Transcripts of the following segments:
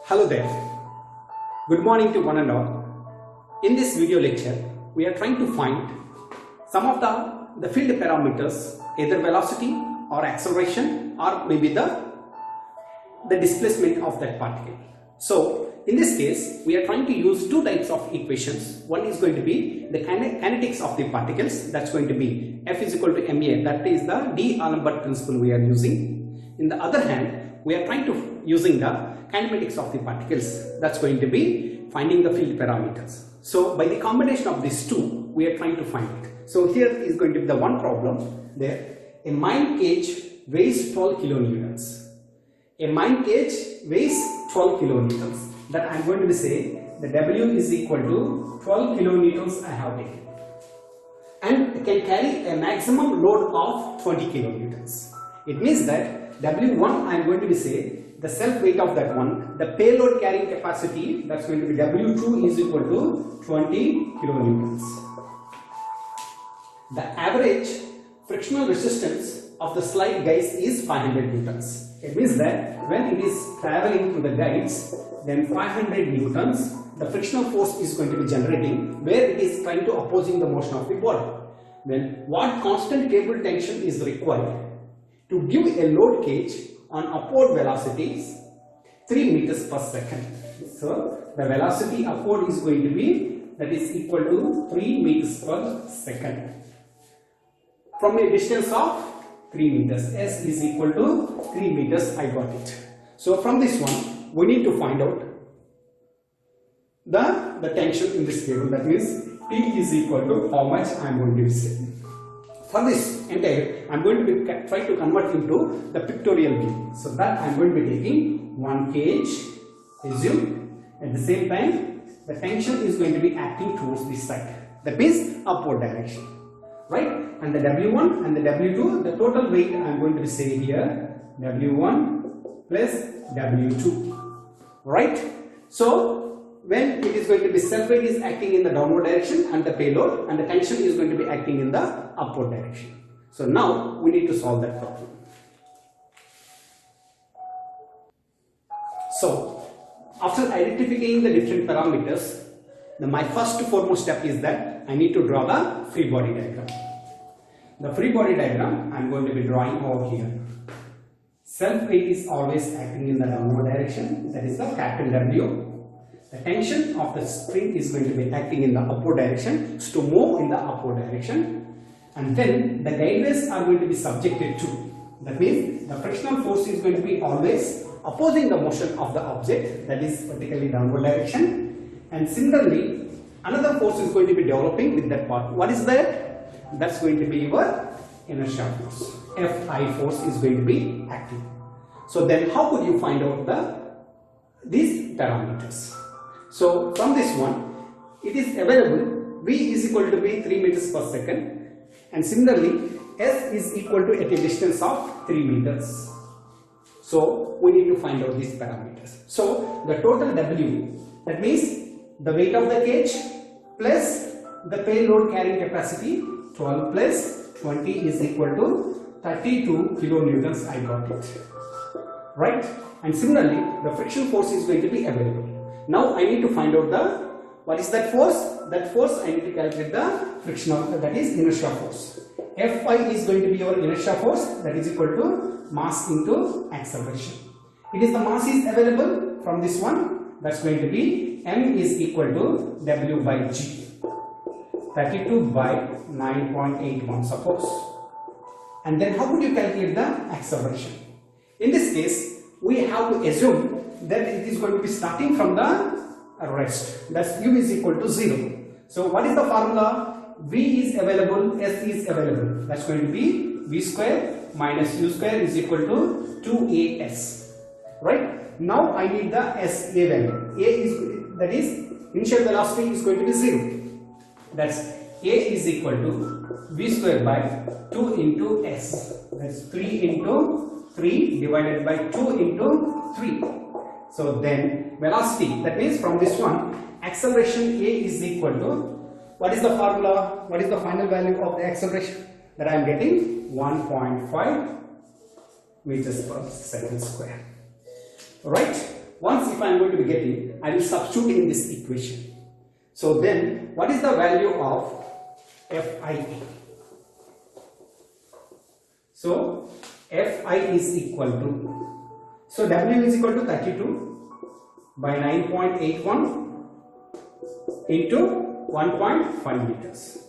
Hello there. Good morning to one and all. In this video lecture, we are trying to find some of the field parameters, either velocity or acceleration or maybe the displacement of that particle. So in this case, we are trying to use two types of equations. One is going to be the kinetics of the particles. That's going to be F is equal to ma. That is the D'Alembert principle we are using. In the other hand, we are trying to using the kinematics of the particles. That's going to be finding the field parameters. So by the combination of these two, we are trying to find it. So here is going to be the one problem there. A mine cage weighs 12 kilonewtons. A mine cage weighs 12 kilonewtons. That I am going to say the W is equal to 12 kilonewtons I have taken. And it can carry a maximum load of 20 kilonewtons. It means that W1 I am going to say the self weight of that one, the payload carrying capacity, that's going to be W2 is equal to 20 kilonewtons. The average frictional resistance of the slide guides is 500 newtons. It means that when it is traveling through the guides, then 500 newtons, the frictional force is going to be generating where it is trying to opposing the motion of the body. Then what constant cable tension is required to give a load cage on upward velocities 3 meters per second. So the velocity upward is going to be that is equal to 3 meters per second from a distance of 3 meters. S is equal to 3 meters. I got it. So from this one we need to find out the tension in this cable. That means T is equal to how much I am going to say. For this entire, I am going to try to convert into the pictorial view. So that I am going to be taking one cage, assume at the same time the tension is going to be acting towards this side. That means upward direction, right? And the W1 and the W2, the total weight I am going to say here W1 plus W2, right? So when it is going to be self weight is acting in the downward direction and the payload, and the tension is going to be acting in the upward direction. So now we need to solve that problem. So after identifying the different parameters, my first foremost step is that I need to draw the free body diagram. The free body diagram I am going to be drawing over here. Self weight is always acting in the downward direction, that is the capital W. The tension of the spring is going to be acting in the upward direction, to move in the upward direction, and then the guideways are going to be subjected to. That means the frictional force is going to be always opposing the motion of the object, that is particularly downward direction, and similarly another force is going to be developing with that part. What is that? That's going to be your inertia force. Fi force is going to be acting. So then how could you find out these parameters? So from this one, it is available V is equal to be 3 meters per second, and similarly S is equal to at a distance of 3 meters. So we need to find out these parameters. So the total W, that means the weight of the cage plus the payload carrying capacity, 12 plus 20 is equal to 32 kilonewtons. I got it, right? And similarly the friction force is going to be available. Now I need to find out what is that force? That force I need to calculate the frictional, that is inertia force. Fi is going to be your inertia force, that is equal to mass into acceleration. It is the mass is available from this one, that's going to be M is equal to W by G. 32 by 9.81 suppose. And then how would you calculate the acceleration? In this case, we have to assume that it is going to be starting from the rest. That's U is equal to 0. So what is the formula? V is available, S is available. That's going to be V square minus U square is equal to 2AS. Right? Now I need the SA value. A is, that is initial velocity is going to be 0. That's A is equal to V square by 2 into S. That's 3 into 3 divided by 2 into 3. So then velocity, that means from this one, acceleration A is equal to, what is the formula? What is the final value of the acceleration? That I am getting 1.5 meters per second square. Right? Once if I am going to be getting, I will substitute in this equation. So then what is the value of Fi? So Fi is equal to, so W is equal to 32 by 9.81 into 1.5 meters.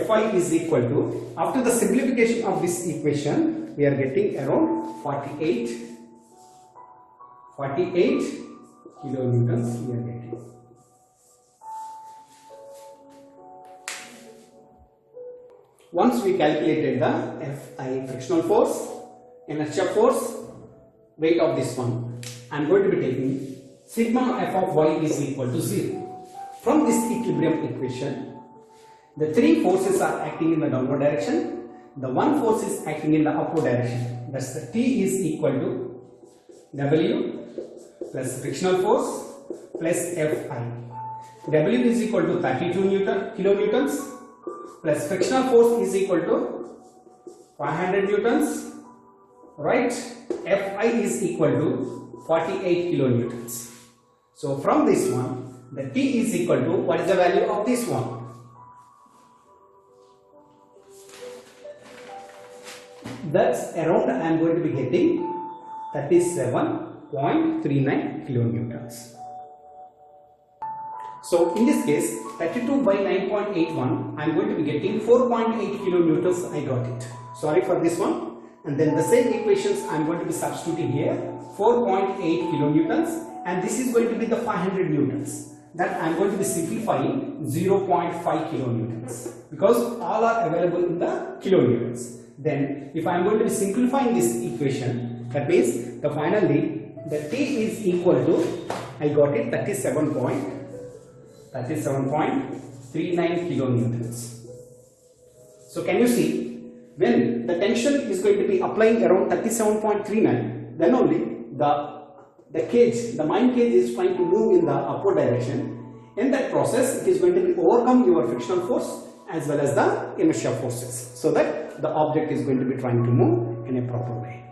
Fi is equal to, after the simplification of this equation, we are getting around 48 kilonewtons we are getting. Once we calculated the Fi, frictional force, inertia force, weight of this one, I am going to be taking sigma f of y is equal to 0. From this equilibrium equation, the three forces are acting in the downward direction, the one force is acting in the upward direction. Thus the T is equal to W plus frictional force plus Fi. W is equal to 32 kilonewtons plus frictional force is equal to 500 newtons, right? Fi is equal to 48 kilonewtons. So from this one, the T is equal to, what is the value of this one? That's around, I am going to be getting 37.39 kilonewtons. So in this case, 32 by 9.81, I am going to be getting 4.8 kilonewtons. I got it. Sorry for this one. And then the same equations I am going to be substituting here, 4.8 kilonewtons, and this is going to be the 500 newtons. That I am going to be simplifying 0.5 kilonewtons because all are available in the kilonewtons. Then if I am going to be simplifying this equation, that means the finally the T is equal to, I got it, 37.39 kilonewtons. So can you see, when the tension is going to be applying around 37.39, then only the cage, the mine cage is trying to move in the upward direction. In that process, it is going to be overcome your frictional force as well as the inertia forces, so that the object is going to be trying to move in a proper way.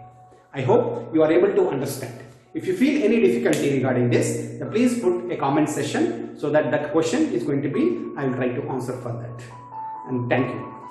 I hope you are able to understand. If you feel any difficulty regarding this, then please put a comment section so that question is going to be, I will try to answer for that. And thank you.